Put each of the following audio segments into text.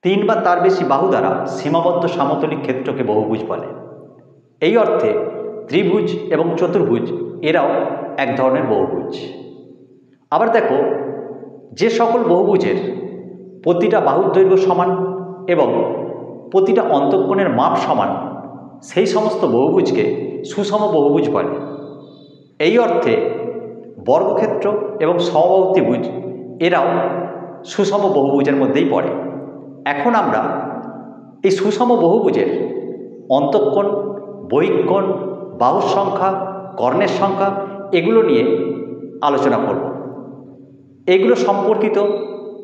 তিন বা তার বেশি বাহু দ্বারা সীমাবদ্ধ সমতলিক ক্ষেত্রকে বহুভুজ বলে। এই অর্থে ত্রিভুজ এবং চতুর্ভুজ এরাও এক ধরনের বহুভুজ। আবার দেখো, যে সকল বহুভুজের প্রতিটা বাহুর দৈর্ঘ্য সমান এবং প্রতিটা অন্তঃকোণের মাপ সমান, সেই সমস্ত বহুভুজকে সুষম বহুভুজ বলে। এই অর্থে বর্গক্ষেত্র এবং সমবাহু ত্রিভুজ এরাও সুষম বহুভুজের মধ্যেই পড়ে। এখন আমরা এই সুষম বহুভুজের অন্তঃকোণ, বহিঃকোণ, বাহুর সংখ্যা, কর্ণের সংখ্যা এগুলো নিয়ে আলোচনা করব। এগুলো সম্পর্কিত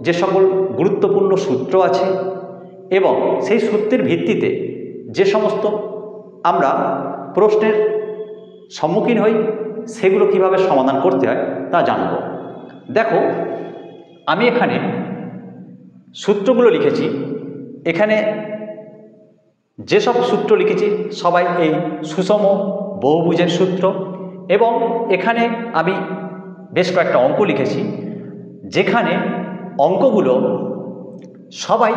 যে সকল গুরুত্বপূর্ণ সূত্র আছে এবং সেই সূত্রের ভিত্তিতে যে সমস্ত আমরা প্রশ্নের সম্মুখীন হই সেগুলো কিভাবে সমাধান করতে হয় তা জানব। দেখো, আমি এখানে সূত্রগুলো লিখেছি। এখানে যেসব সূত্র লিখেছি সবাই এই সুষম বহুভুজের সূত্র, এবং এখানে আমি বেশ কয়েকটা অঙ্ক লিখেছি, যেখানে অঙ্কগুলো সবাই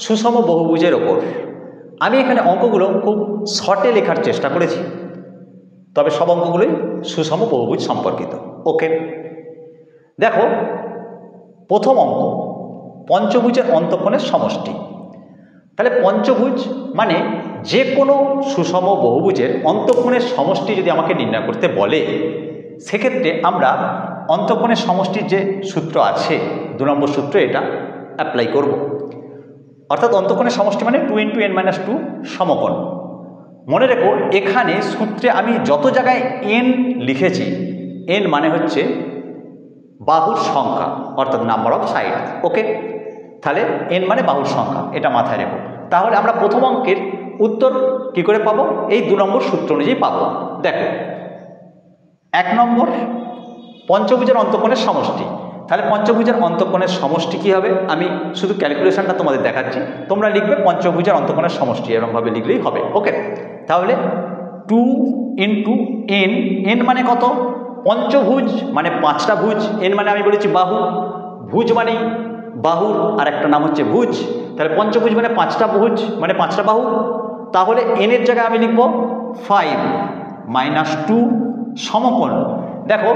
সুষম বহুভুজের ওপর। আমি এখানে অঙ্কগুলো খুব শর্টে লেখার চেষ্টা করেছি, তবে সব অঙ্কগুলোই সুষম বহুভুজ সম্পর্কিত। ওকে, দেখো, প্রথম অঙ্ক, পঞ্চভুজের অন্তঃকোণের সমষ্টি। তাহলে পঞ্চভুজ মানে যে কোনো সুষম বহুভুজের অন্তঃকোণের সমষ্টি যদি আমাকে নির্ণয় করতে বলে, সেক্ষেত্রে আমরা অন্তঃকোণের সমষ্টির যে সূত্র আছে 2 নম্বর সূত্র, এটা অ্যাপ্লাই করব। অর্থাৎ অন্তঃকোণের সমষ্টি মানে 2 × n-2 সমকোণ। মনে রেখো, এখানে সূত্রে আমি যত জায়গায় n লিখেছি, n মানে হচ্ছে বাহুর সংখ্যা, অর্থাৎ নাম্বার অফ সাইড। ওকে, তাহলে n মানে বাহুর সংখ্যা, এটা মাথায় রেখো। তাহলে আমরা প্রথম অঙ্কের উত্তর কি করে পাবো? এই 2 নম্বর সূত্র অনুযায়ী পাবো। দেখো, 1 নম্বর পঞ্চভুজের অন্তঃকোণের সমষ্টি। তাহলে পঞ্চভুজের অন্তঃকোণের সমষ্টি কি হবে? আমি শুধু ক্যালকুলেশনটা তোমাদের দেখাচ্ছি, তোমরা লিখবে পঞ্চভুজের অন্তঃকোণের সমষ্টি, এরকমভাবে লিখলেই হবে। ওকে, তাহলে 2 × n, n মানে কত? পঞ্চভুজ মানে 5টা ভুজ, n মানে আমি বলেছি বাহু, ভুজ মানেই বাহুর আর একটা নাম হচ্ছে ভুজ। তাহলে পঞ্চভুজ মানে 5টা ভুজ মানে 5টা বাহু। তাহলে n এর জায়গায় আমি লিখব 5 - 2 সমকোণ। দেখো,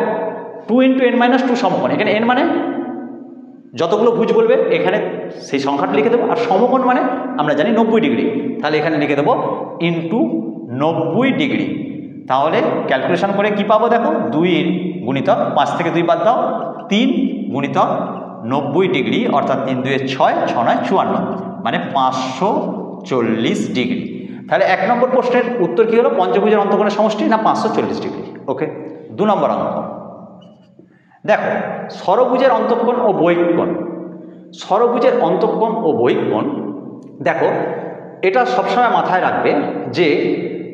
2 × n-2 সমকোণ। এখানে n মানে যতগুলো ভুজ বলবে এখানে সেই সংখ্যাটা লিখে দেবো, আর সমকোণ মানে আমরা জানি 90 ডিগ্রি। তাহলে এখানে লিখে দেবো × 90 ডিগ্রি। তাহলে ক্যালকুলেশন করে কি পাবো? দেখো, 2 × 5 থেকে 2 বাদ দাও, 3 × 90 ডিগ্রি, অর্থাৎ 3 × 2 = 6, 6 × 9 = 54, মানে 540 ডিগ্রি। তাহলে 1 নম্বর প্রশ্নের উত্তর কি হলো? পঞ্চভুজের অন্তঃকোণের সমষ্টি না 540 ডিগ্রি। ওকে, 2 নম্বর অঙ্ক। দেখো, ষড়ভুজের অন্তঃকোণ ও বহিঃকোণ। ষড়ভুজের অন্তঃকোণ ও বহিঃকোণ, দেখো, এটা সবসময় মাথায় রাখবে যে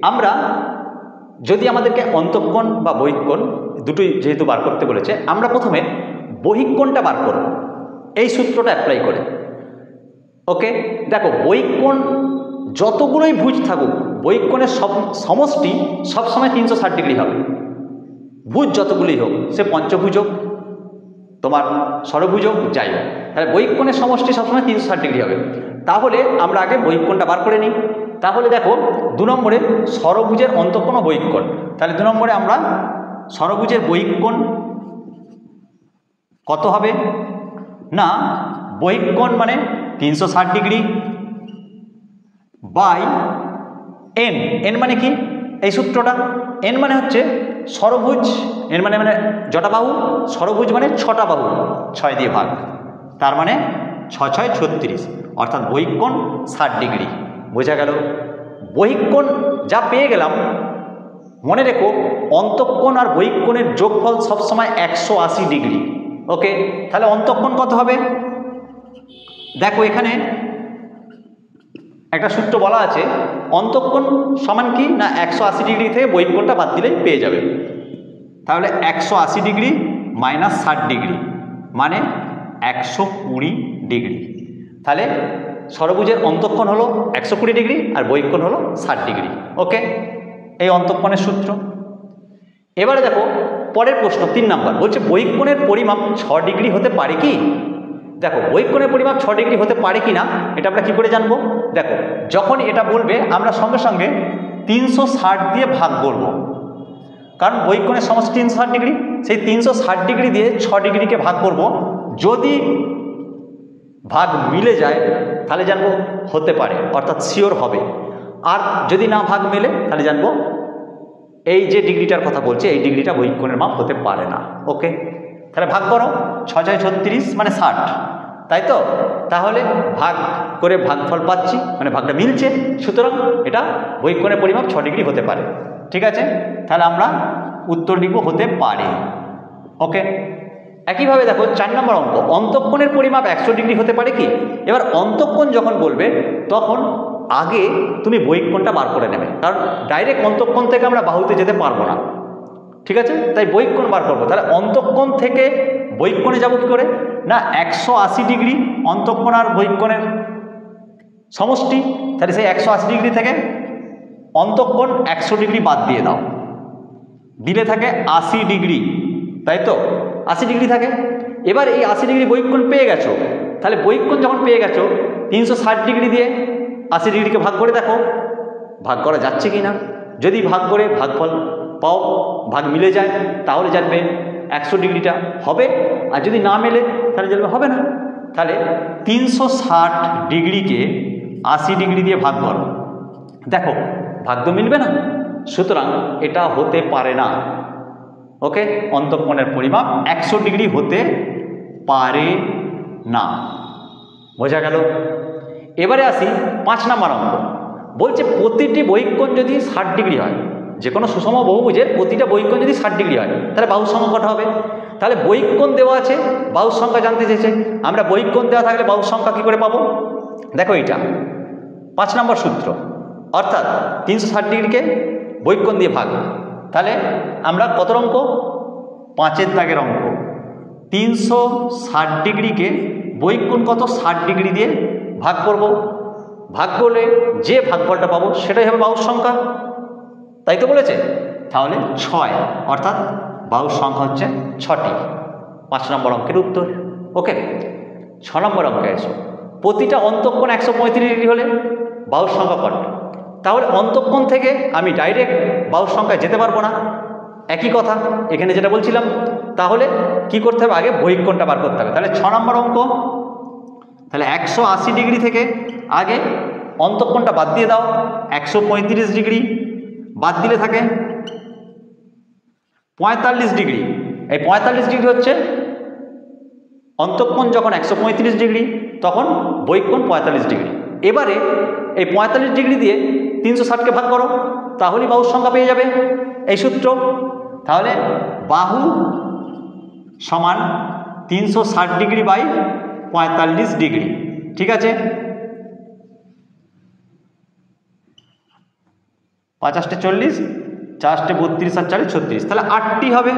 আমরা যদি আমাদেরকে অন্তঃকোণ বা বহিঃকোণ দুটোই যেহেতু বার করতে বলেছে, আমরা প্রথমে বহিঃকোণটা বার করব এই সূত্রটা অ্যাপ্লাই করে। ওকে, দেখো, বহিঃকোণ যতগুলোই ভুজ থাকুক, বহিঃকোণের সমষ্টি সবসময় 360 ডিগ্রি হবে। ভুজ যতগুলোই হোক, সে পঞ্চভুজ হোক, তোমার ষড়ভুজ হোক, যাই হোক, তাহলে বহিঃকোণের সমষ্টি সবসময় 360 ডিগ্রি হবে। তাহলে আমরা আগে বহিঃকোণটা বার করে নিই। তাহলে দেখো, 2 নম্বরে ষড়ভুজের অন্তঃকোণ ও বহিঃকোণ। তাহলে 2 নম্বরে আমরা ষড়ভুজের বহিঃকোণ কত হবে? না, বহিঃকোণ মানে 360 ডিগ্রি বাই n। n মানে কি? এই সূত্রটা, n মানে হচ্ছে ষড়ভুজ, n মানে জটা বাহু, ষড়ভুজ মানে 6টা বাহু, 6 দিয়ে ভাগ, তার মানে 6 × 6 = 36, অর্থাৎ বহিঃকোণ 60 ডিগ্রি। বোঝা গেল? বহিঃকোণ যা পেয়ে গেলাম, মনে রেখো অন্তঃকোণ আর বহিঃকোণের যোগফল সবসময় 180 ডিগ্রি। ওকে, তাহলে অন্তঃকোণ কত হবে? দেখো, এখানে একটা সূত্র বলা আছে, অন্তঃকোণ সমান কি না 180 ডিগ্রি থেকে বহিঃকোণটা বাদ দিলেই পেয়ে যাবে। তাহলে 180 ডিগ্রি - 60 ডিগ্রি মানে 120 ডিগ্রি। তাহলে ষড়ভুজের অন্তঃকোণ হলো 120 ডিগ্রি আর বহিঃকোণ হলো 60 ডিগ্রি। ওকে, এই অন্তঃকোণের সূত্র। এবারে দেখো পরের প্রশ্ন 3 নাম্বার, বলছে বহিঃকোণের পরিমাপ 6 ডিগ্রি হতে পারে কি? দেখো বৈকোণের পরিমাপ 6 ডিগ্রি হতে পারে কি না এটা আমরা কী করে জানবো? দেখো যখন এটা বলবে আমরা সঙ্গে সঙ্গে 360 দিয়ে ভাগ করব, কারণ বৈকোণের সমষ্টি 360 ডিগ্রি, সেই 360 ডিগ্রি দিয়ে 6 ডিগ্রিকে ভাগ করব। যদি ভাগ মিলে যায় তাহলে জানবো হতে পারে, অর্থাৎ শিওর হবে। আর যদি না ভাগ মেলে তাহলে জানবো এই যে ডিগ্রিটার কথা বলছে এই ডিগ্রিটা বৈকোণের মাপ হতে পারে না। ওকে, তাহলে ভাগ করো, 6 6 36 মানে 60, তাই তো? তাহলে ভাগ করে ভাগফল পাচ্ছি, মানে ভাগটা মিলছে, সুতরাং এটা বৈকোণের পরিমাপ 6 ডিগ্রি হতে পারে। ঠিক আছে, তাহলে আমরা উত্তর লিখব হতে পারে। ওকে, একইভাবে দেখো 4 নম্বর অঙ্ক, অন্তঃকোণের পরিমাপ 100 ডিগ্রি হতে পারে কি? এবার অন্তঃকোণ যখন বলবে তখন আগে তুমি বৈকোণটা বার করে নেবে, কারণ ডাইরেক্ট অন্তঃকোণ থেকে আমরা বাহুতে যেতে পারবো না। ঠিক আছে, তাই বৈকোণ বার করবো। তাহলে অন্তঃকোণ থেকে বৈকোণে যাবো কী করে? না 180 ডিগ্রি অন্তঃকোণ আর বৈকোণের সমষ্টি, তাহলে সেই 180 ডিগ্রি থেকে অন্তঃকোণ 100 ডিগ্রি বাদ দিয়ে দাও, দিলে থাকে 80 ডিগ্রি, তাই তো? 80 ডিগ্রি থাকে। এবার এই 80 ডিগ্রি বৈকোণ পেয়ে গেছো, তাহলে বৈকোণ যখন পেয়ে গেছো 360 ডিগ্রি দিয়ে 80 ডিগ্রিকে ভাগ করে দেখো ভাগ করা যাচ্ছে কি না। যদি ভাগ করে ভাগফল পাও, ভাগ মিলে যায়, তাহলে জানবে 100 ডিগ্রিটা হবে, আর যদি না মেলে তাহলে জানবে হবে না। তাহলে 360 ডিগ্রিকে 80 ডিগ্রি দিয়ে ভাগ করো, দেখো ভাগ তো মিলবে না, সুতরাং এটা হতে পারে না। ওকে, অন্তঃকোণের পরিমাপ 100 ডিগ্রি হতে পারে না। বোঝা গেল? এবারে আসি 5 নম্বর অঙ্ক, বলছে প্রতিটি বৈকোণ যদি 60 ডিগ্রি হয়, যে কোনো সুষম বহুভুজের প্রতিটা বৈকোণ যদি 60 ডিগ্রি হয় তাহলে বাহুর সংখ্যা কত হবে? তাহলে বৈকোণ দেওয়া আছে, বাহুর সংখ্যা জানতে চেয়েছে, আমরা বৈকোণ দেওয়া থাকলে বাহুর সংখ্যা কী করে পাবো? দেখো এইটা 5 নম্বর সূত্র, অর্থাৎ 360 ডিগ্রিকে বৈকোণ দিয়ে ভাগ, তাহলে আমরা কত অঙ্ক? 5-এর দাগের অঙ্ক। 360 ডিগ্রিকে বৈকোণ কত? 60 ডিগ্রি দিয়ে ভাগ করব, ভাগ করলে যে ভাগফলটা পাবো সেটাই হবে বাহুর সংখ্যা, তাই তো বলেছে? তাহলে 6, অর্থাৎ বাহুর সংখ্যা হচ্ছে 6টি। 5 নম্বর অঙ্কের উত্তর। ওকে, 6 নম্বর অঙ্কে এসো, প্রতিটা অন্তঃকোণ 135 ডিগ্রি হলে বাহুর সংখ্যা কত? তাহলে অন্তঃকোণ থেকে আমি ডাইরেক্ট বাহুর সংখ্যায় যেতে পারবো না, একই কথা এখানে যেটা বলছিলাম। তাহলে কি করতে হবে? আগে বৈকোণটা বার করতে হবে। তাহলে 6 নম্বর অঙ্ক, তাহলে 180 ডিগ্রি থেকে আগে অন্তঃকোণটা বাদ দিয়ে দাও, 135 ডিগ্রি বাদ দিলে থাকে 45 ডিগ্রি। এই 45 ডিগ্রি হচ্ছে অন্তঃকোণ যখন 135 ডিগ্রি তখন বৈকোণ 45 ডিগ্রি। এবারে এই 45 ডিগ্রি দিয়ে 360কে ভাগ করো, তাহলেই বাহুর সংখ্যা পেয়ে যাবে, এই সূত্র। তাহলে বাহু সমান 360 ডিগ্রি বাই 45 ডিগ্রি। ঠিক আছে, 50 40, 4 32 আর 4 36, তাহলে 8টি হবে।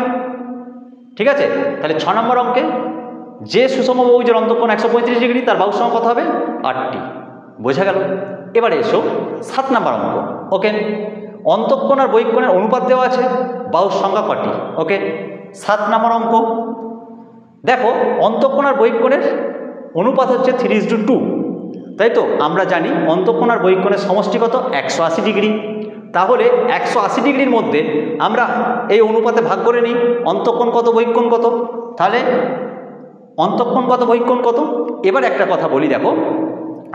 ঠিক আছে, তাহলে 6 নম্বর অঙ্কে যে সুষম বহুভুজের অন্তঃকোণ 135 ডিগ্রি তার বাহুর সংখ্যা কত হবে? 8টি। বোঝা গেল? এবারে এসো 7 নম্বর অঙ্ক। ওকে, অন্তঃকোণ আর বৈকোণের অনুপাত দেওয়া আছে, বাহুর সংখ্যা কটি? ওকে, 7 নম্বর অঙ্ক, দেখো অন্তঃকোণ আর বৈকোণের অনুপাত হচ্ছে 3:2, তাই তো? আমরা জানি অন্তঃকোণ আর বৈকোণের সমষ্টি কত? 180 ডিগ্রি। তাহলে 180 ডিগ্রির মধ্যে আমরা এই অনুপাতে ভাগ করে নিই, অন্তঃকোণ কত বৈকোণ কত, তাহলে অন্তঃকোণ কত বৈকোণ কত। এবার একটা কথা বলি, দেখো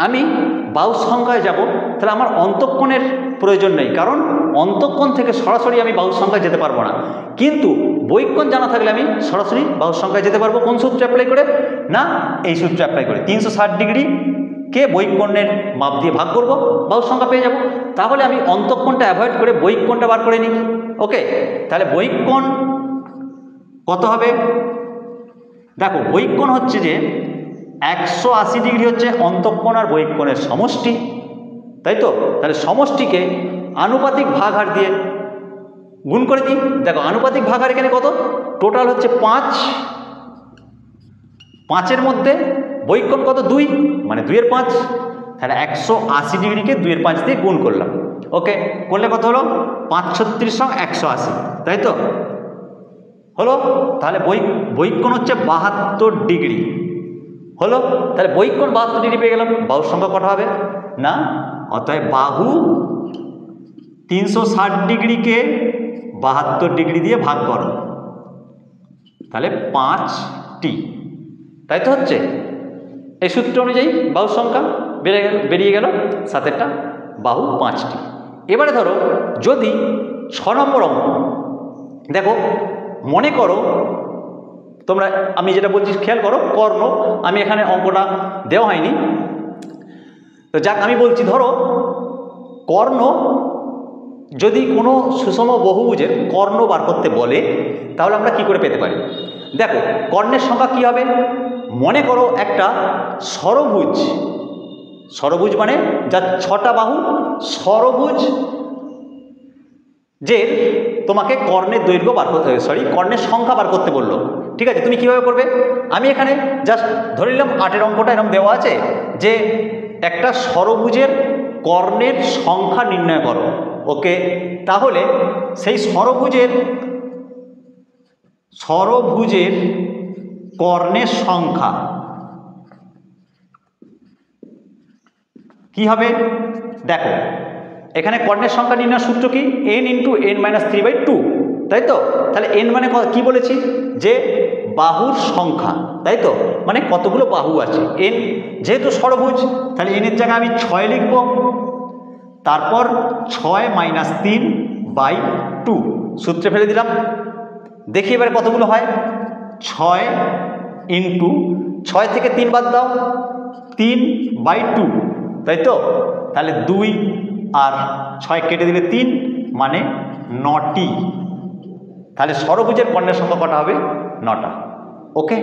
আমি বাহুর সংখ্যায় যাব, তাহলে আমার অন্তঃকোণের প্রয়োজন নেই, কারণ অন্তঃকোণ থেকে সরাসরি আমি বাহুর সংখ্যায় যেতে পারবো না। কিন্তু বৈকোণ জানা থাকলে আমি সরাসরি বাহুর সংখ্যায় যেতে পারবো। কোন সূত্র অ্যাপ্লাই করে? না এই সূত্র অ্যাপ্লাই করে 360 ডিগ্রিকে বৈকোণের মাপ দিয়ে ভাগ করব, বাহুর সংখ্যা পেয়ে যাব। তাহলে আমি অন্তঃকোণটা অ্যাভয়েড করে বৈকোণটা বার করে নিই। ওকে, তাহলে বৈকোণ কত হবে? দেখো বৈকোণ হচ্ছে যে 180 ডিগ্রি হচ্ছে অন্তঃকোণ আর বৈকোণের সমষ্টি, তাই তো? তাহলে সমষ্টিকে আনুপাতিক ভাগহার দিয়ে গুণ করে দিই। দেখো আনুপাতিক ভাগহার এখানে কত? টোটাল হচ্ছে 5, 5-এর মধ্যে বৈকোণ কত? 2, মানে 2-এর 5। তাহলে 180 ডিগ্রিকে 2-এর 5 দিয়ে গুণ করলাম। ওকে, করলে কত হলো? 5 36 সং 180, তাই তো হলো। তাহলে বৈকোণ হচ্ছে 72 ডিগ্রি হলো, তাহলে বহিঃ কোণ 72 ডিগ্রি পেয়ে গেলাম। বাহুর সংখ্যা কটা হবে না, অতএব বাহু 360 ডিগ্রিকে 72 ডিগ্রি দিয়ে ভাগ করো, তাহলে 5টি, তাই তো হচ্ছে। এই সূত্র অনুযায়ী বাহুর সংখ্যা বেরিয়ে গেল 7টা, বাহু 5টি। এবারে ধরো যদি 6 নম্বর অঙ্ক, দেখো মনে করো তোমরা, আমি যেটা বলছি খেয়াল করো, কর্ণ, আমি এখানে অঙ্কটা দেওয়া হয়নি, তো যাক আমি বলছি, ধরো কর্ণ, যদি কোনো সুষম বহুভুজের কর্ণ বার করতে বলে তাহলে আমরা কি করে পেতে পারি। দেখো কর্ণের সংখ্যা কি হবে, মনে করো একটা ষড়ভুজ, ষড়ভুজ মানে যার 6টা বাহু, ষড়ভুজ যে তোমাকে কর্ণের দৈর্ঘ্য বার করতে, কর্ণের সংখ্যা বার করতে বললো। ঠিক আছে, তুমি কিভাবে করবে, আমি এখানে জাস্ট ধরে নিলাম 8-এর অঙ্কটা এরকম দেওয়া আছে যে একটা ষড়ভুজের কর্ণের সংখ্যা নির্ণয় করো। ওকে, তাহলে সেই ষড়ভুজের কর্ণের সংখ্যা কি হবে, দেখো এখানে কর্ণের সংখ্যা নির্ণয়ের সূত্র কি, n × n-3/2, তাই তো। তাহলে n মানে কি বলেছি, যে বাহুর সংখ্যা, তাই তো, মানে কতগুলো বাহু আছে। n যেহেতু ষড়ভুজ, তাহলে n এর জায়গায় আমি 6 লিখব, তারপর 6 - 3/2 সূত্রে ফেলে দিলাম। দেখি এবারে কতগুলো হয়, 6 × 6 থেকে 3 বাদ দাও, 3/2, তাই তো। তাহলে 2 আর 6 কেটে দিলে 3, মানে 9টি। তাহলে ষড়ভুজের কর্ণের সংখ্যা কটা হবে, 9টা। ওকে।